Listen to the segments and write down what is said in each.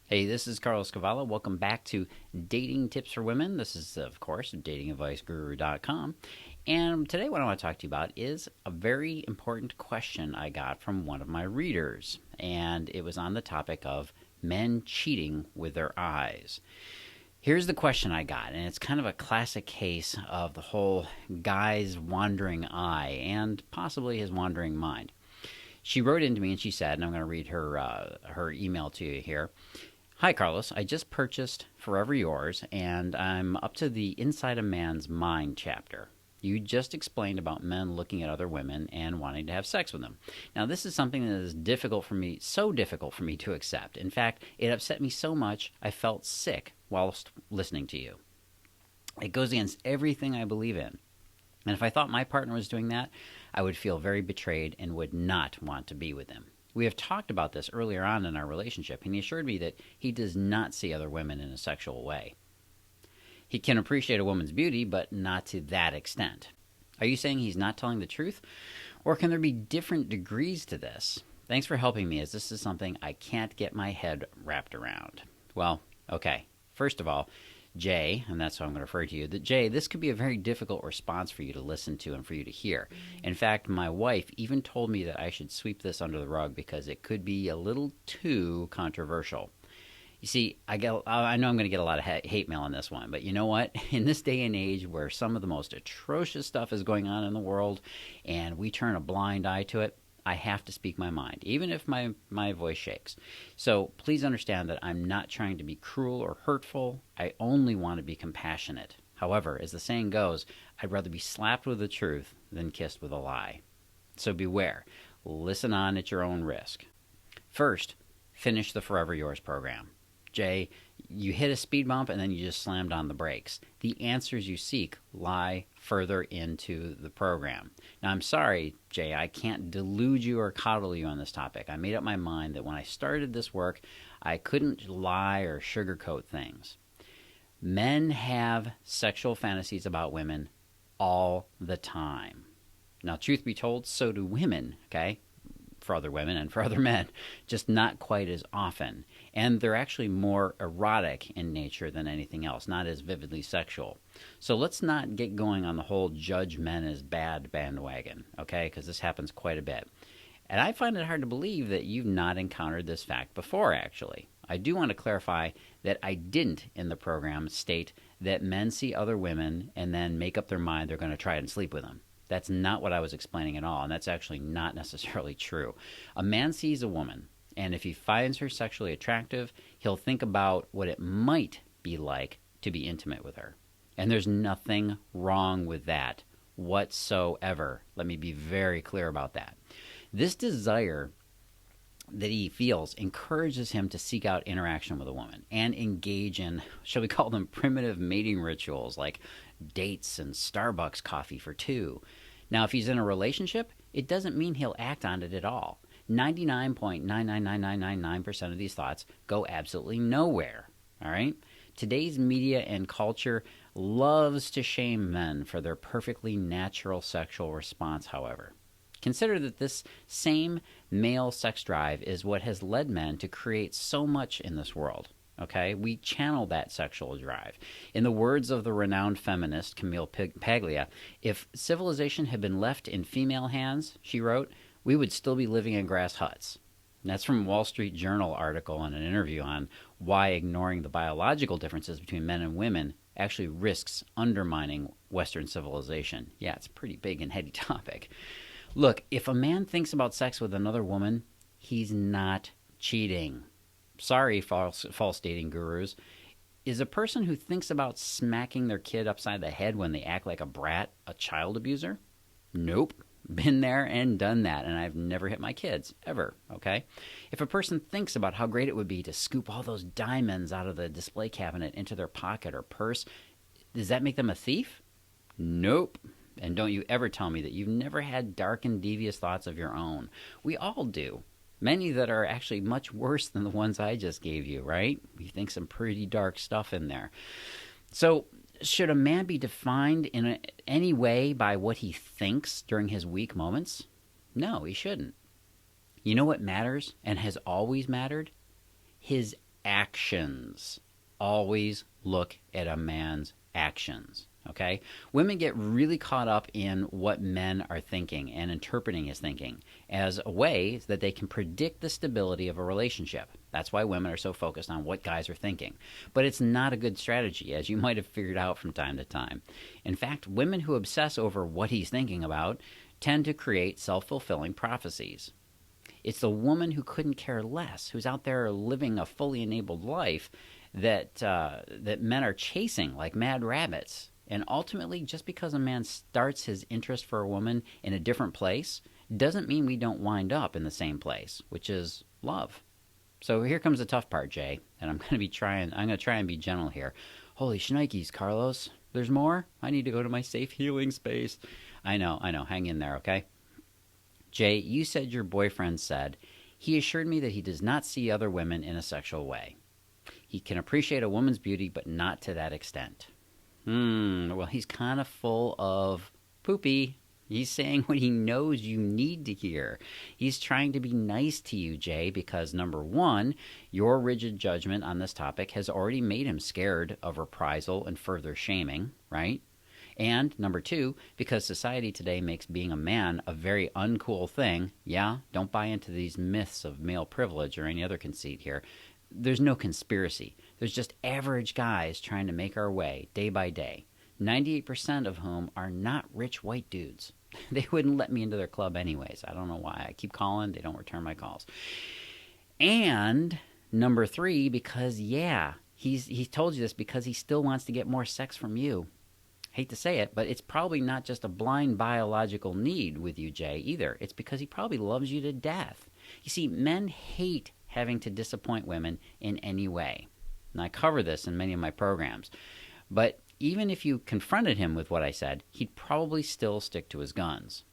Hey, this is Carlos Cavallo. Welcome back to Dating Tips for Women. This is, of course, datingadviceguru.com. And today, what I want to talk to you about is a very important question I got from one of my readers. And it was on the topic of men cheating with their eyes. Here's the question I got, and it's kind of a classic case of the whole guy's wandering eye and possibly his wandering mind. She wrote into me and she said, and I'm going to read her email to you here. Hi, Carlos. I just purchased Forever Yours, and I'm up to the Inside a Man's Mind chapter. You just explained about men looking at other women and wanting to have sex with them. Now, this is something that is difficult for me, so difficult for me to accept. In fact, it upset me so much I felt sick whilst listening to you. It goes against everything I believe in. And if I thought my partner was doing that, I would feel very betrayed and would not want to be with him. We have talked about this earlier on in our relationship, and he assured me that he does not see other women in a sexual way. He can appreciate a woman's beauty, but not to that extent. Are you saying he's not telling the truth? Or can there be different degrees to this? Thanks for helping me, as this is something I can't get my head wrapped around. Well, okay. First of all, Jay, and that's how I'm going to refer to you, that Jay, this could be a very difficult response for you to listen to and for you to hear. In fact, my wife even told me that I should sweep this under the rug because it could be a little too controversial. You see, I know I'm going to get a lot of hate mail on this one, but you know what? In this day and age where some of the most atrocious stuff is going on in the world and we turn a blind eye to it, I have to speak my mind, even if my voice shakes. So please understand that I'm not trying to be cruel or hurtful. I only want to be compassionate. However, as the saying goes, I'd rather be slapped with the truth than kissed with a lie. So beware. Listen on at your own risk. First, finish the Forever Yours program. Jay, you hit a speed bump and then you just slammed on the brakes. The answers you seek lie further into the program. Now, I'm sorry, Jay, I can't delude you or coddle you on this topic. I made up my mind that when I started this work, I couldn't lie or sugarcoat things. Men have sexual fantasies about women all the time. Now, truth be told, so do women, okay? For other women and for other men, just not quite as often. And they're actually more erotic in nature than anything else, not as vividly sexual. So let's not get going on the whole judge men as bad bandwagon, okay? Because this happens quite a bit. And I find it hard to believe that you've not encountered this fact before, actually. I do want to clarify that I didn't in the program state that men see other women and then make up their mind they're going to try and sleep with them. That's not what I was explaining at all, and that's actually not necessarily true. A man sees a woman, and if he finds her sexually attractive, he'll think about what it might be like to be intimate with her. And there's nothing wrong with that whatsoever. Let me be very clear about that. This desire that he feels encourages him to seek out interaction with a woman and engage in, shall we call them, primitive mating rituals like dates and Starbucks coffee for two. Now, if he's in a relationship, it doesn't mean he'll act on it at all. 99.99999% of these thoughts go absolutely nowhere, all right? Today's media and culture loves to shame men for their perfectly natural sexual response, however. Consider that this same male sex drive is what has led men to create so much in this world. Okay, we channel that sexual drive. In the words of the renowned feminist Camille Paglia, if civilization had been left in female hands, she wrote, we would still be living in grass huts. And that's from a Wall Street Journal article and an interview on why ignoring the biological differences between men and women actually risks undermining Western civilization. Yeah, it's a pretty big and heady topic. Look, if a man thinks about sex with another woman, he's not cheating. Sorry, false dating gurus. Is a person who thinks about smacking their kid upside the head when they act like a brat a child abuser? Nope. Been there and done that, and I've never hit my kids, ever, okay? If a person thinks about how great it would be to scoop all those diamonds out of the display cabinet into their pocket or purse, does that make them a thief? Nope. And don't you ever tell me that you've never had dark and devious thoughts of your own. We all do. Many that are actually much worse than the ones I just gave you, right? You think some pretty dark stuff in there. So should a man be defined in any way by what he thinks during his weak moments? No, he shouldn't. You know what matters and has always mattered? His actions. actions. Always look at a man's actions. Okay? Women get really caught up in what men are thinking and interpreting his thinking as a way that they can predict the stability of a relationship. That's why women are so focused on what guys are thinking. But it's not a good strategy, as you might have figured out from time to time. In fact, women who obsess over what he's thinking about tend to create self-fulfilling prophecies. It's the woman who couldn't care less, who's out there living a fully enabled life that men are chasing like mad rabbits. And ultimately, just because a man starts his interest for a woman in a different place doesn't mean we don't wind up in the same place, which is love. So here comes the tough part, Jay, and I'm going to try and be gentle here. Holy shnikes, Carlos. There's more? I need to go to my safe healing space. I know. Hang in there, okay? Jay, you said your boyfriend said, he assured me that he does not see other women in a sexual way. He can appreciate a woman's beauty, but not to that extent. Well, he's kind of full of poopy. He's saying what he knows you need to hear. He's trying to be nice to you, Jay, because number one, your rigid judgment on this topic has already made him scared of reprisal and further shaming, right? And number two, because society today makes being a man a very uncool thing. Yeah, don't buy into these myths of male privilege or any other conceit here. There's no conspiracy. There's just average guys trying to make our way day by day, 98% of whom are not rich white dudes. They wouldn't let me into their club anyways. I don't know why. I keep calling. They don't return my calls. And number three, because, yeah, he's told you this because he still wants to get more sex from you. Hate to say it, but it's probably not just a blind biological need with you, Jay, either. It's because he probably loves you to death. You see, men hate having to disappoint women in any way. And I cover this in many of my programs. But even if you confronted him with what I said, he'd probably still stick to his guns.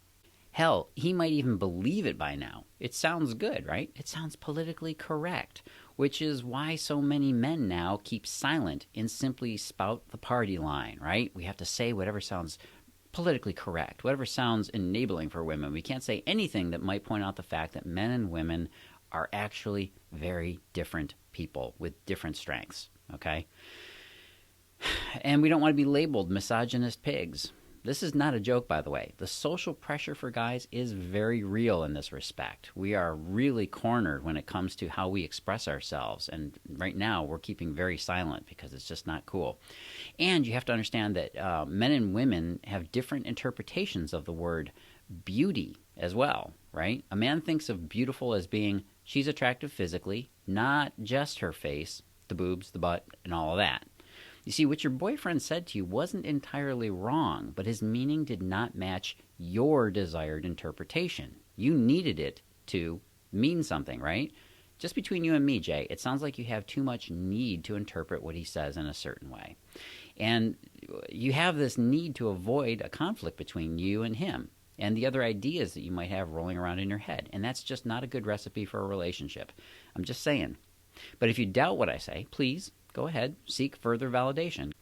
Hell, he might even believe it by now. It sounds good, right? It sounds politically correct, which is why so many men now keep silent and simply spout the party line, right? We have to say whatever sounds politically correct, whatever sounds enabling for women. We can't say anything that might point out the fact that men and women are actually very different people with different strengths, okay? And we don't want to be labeled misogynist pigs. This is not a joke, by the way. The social pressure for guys is very real in this respect. We are really cornered when it comes to how we express ourselves. And right now, we're keeping very silent because it's just not cool. And you have to understand that men and women have different interpretations of the word beauty as well, right? A man thinks of beautiful as being she's attractive physically, not just her face, the boobs, the butt, and all of that. You see, what your boyfriend said to you wasn't entirely wrong, but his meaning did not match your desired interpretation. You needed it to mean something, right? Just between you and me, Jay, it sounds like you have too much need to interpret what he says in a certain way. And you have this need to avoid a conflict between you and him and the other ideas that you might have rolling around in your head. And that's just not a good recipe for a relationship. I'm just saying. But if you doubt what I say, please go ahead, seek further validation.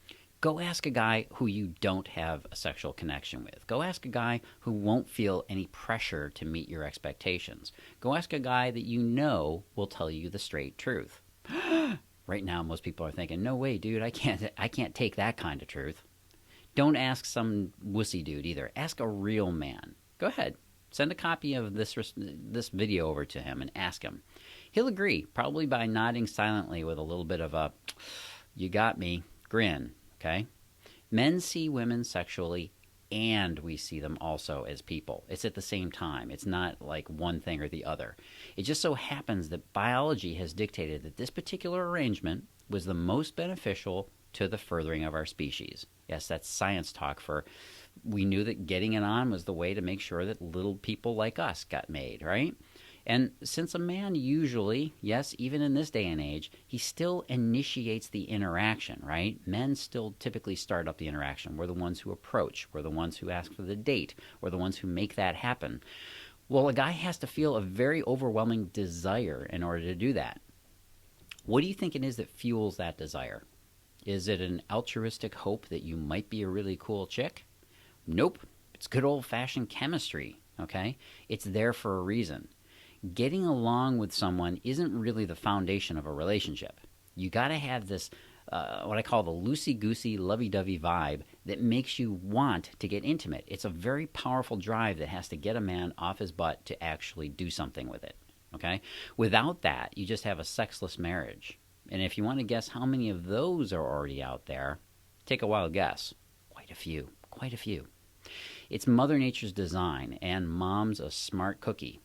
Go ask a guy who you don't have a sexual connection with. Go ask a guy who won't feel any pressure to meet your expectations. Go ask a guy that you know will tell you the straight truth. Right now, most people are thinking, no way, dude, I can't take that kind of truth. Don't ask some wussy dude either. Ask a real man. Go ahead. Send a copy of this video over to him and ask him. He'll agree, probably by nodding silently with a little bit of a, you got me, grin, okay? Men see women sexually, and we see them also as people. It's at the same time. It's not like one thing or the other. It just so happens that biology has dictated that this particular arrangement was the most beneficial to the furthering of our species. Yes, that's science talk for we knew that getting it on was the way to make sure that little people like us got made, right? And since a man usually, yes, even in this day and age, he still initiates the interaction, right? Men still typically start up the interaction. We're the ones who approach. We're the ones who ask for the date. We're the ones who make that happen. Well, a guy has to feel a very overwhelming desire in order to do that. What do you think it is that fuels that desire? Is it an altruistic hope that you might be a really cool chick? Nope. It's good old-fashioned chemistry, okay? It's there for a reason. Getting along with someone isn't really the foundation of a relationship. You got to have this, what I call the loosey goosey, lovey dovey vibe that makes you want to get intimate. It's a very powerful drive that has to get a man off his butt to actually do something with it. Okay? Without that, you just have a sexless marriage. And if you want to guess how many of those are already out there, take a wild guess. Quite a few. Quite a few. It's Mother Nature's design, and mom's a smart cookie.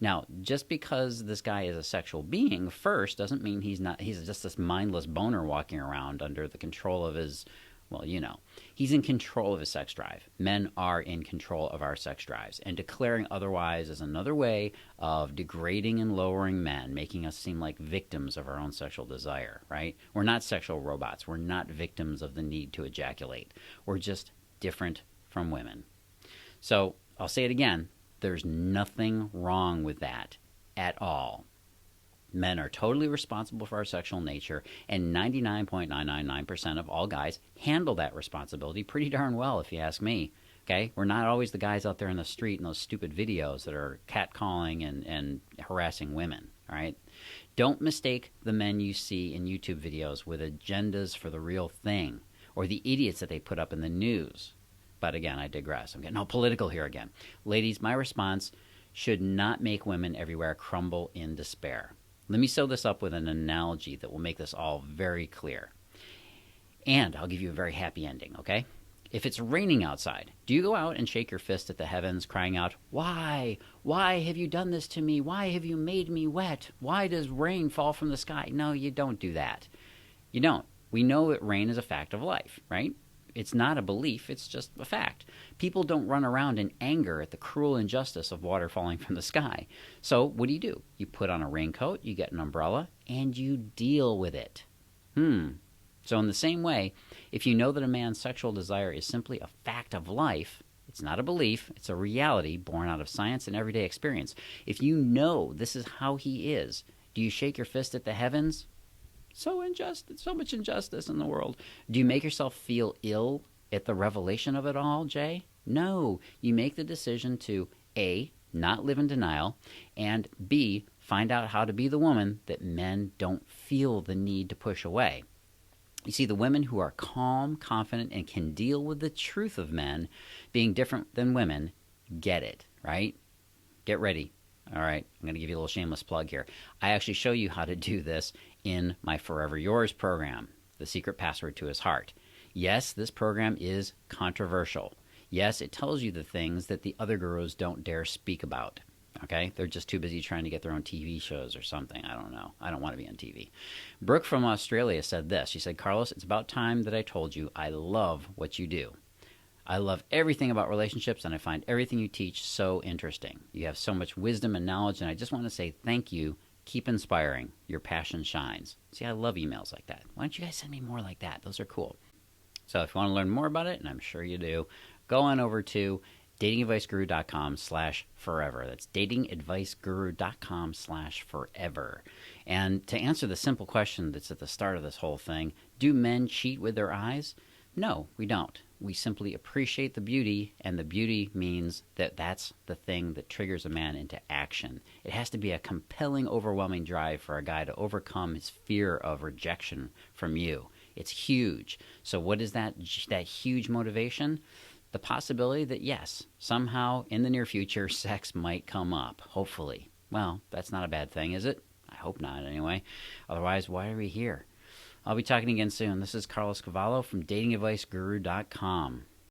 Now, just because this guy is a sexual being first doesn't mean he's just this mindless boner walking around under the control of his, well, you know. He's in control of his sex drive. Men are in control of our sex drives. And declaring otherwise is another way of degrading and lowering men, making us seem like victims of our own sexual desire, right? We're not sexual robots. We're not victims of the need to ejaculate. We're just different from women. So, I'll say it again. There's nothing wrong with that at all. Men are totally responsible for our sexual nature, and 99.999% of all guys handle that responsibility pretty darn well, if you ask me. Okay? We're not always the guys out there in the street in those stupid videos that are catcalling and harassing women. All right? Don't mistake the men you see in YouTube videos with agendas for the real thing, or the idiots that they put up in the news. But again, I digress. I'm getting all political here again. Ladies, my response should not make women everywhere crumble in despair. Let me sew this up with an analogy that will make this all very clear. And I'll give you a very happy ending, okay? If it's raining outside, do you go out and shake your fist at the heavens crying out, "Why? Why have you done this to me? Why have you made me wet? Why does rain fall from the sky?" No, you don't do that. You don't. We know that rain is a fact of life, right? It's not a belief, it's just a fact. People don't run around in anger at the cruel injustice of water falling from the sky. So what do? You put on a raincoat, you get an umbrella, and you deal with it. So in the same way, if you know that a man's sexual desire is simply a fact of life, it's not a belief, it's a reality born out of science and everyday experience. If you know this is how he is, do you shake your fist at the heavens? So much injustice in the world. Do you make yourself feel ill at the revelation of it all, Jay? No. You make the decision to A, not live in denial, and B, find out how to be the woman that men don't feel the need to push away. You see, the women who are calm, confident, and can deal with the truth of men being different than women get it, right? Get ready. All right, I'm going to give you a little shameless plug here. I actually show you how to do this in my Forever Yours program, The Secret Password to His Heart. Yes, this program is controversial. Yes, it tells you the things that the other gurus don't dare speak about. Okay? They're just too busy trying to get their own TV shows or something. I don't know. I don't want to be on TV. Brooke from Australia said this. She said, "Carlos, it's about time that I told you I love what you do. I love everything about relationships, and I find everything you teach so interesting. You have so much wisdom and knowledge, and I just want to say thank you. Keep inspiring. Your passion shines." See, I love emails like that. Why don't you guys send me more like that? Those are cool. So if you want to learn more about it, and I'm sure you do, go on over to datingadviceguru.com/forever. That's datingadviceguru.com/forever. And to answer the simple question that's at the start of this whole thing, do men cheat with their eyes? No, we don't. We simply appreciate the beauty, and the beauty means that that's the thing that triggers a man into action. It has to be a compelling, overwhelming drive for a guy to overcome his fear of rejection from you. It's huge. So what is that huge motivation? The possibility that, yes, somehow in the near future, sex might come up, hopefully. Well, that's not a bad thing, is it? I hope not, anyway. Otherwise, why are we here? I'll be talking again soon. This is Carlos Cavallo from datingadviceguru.com.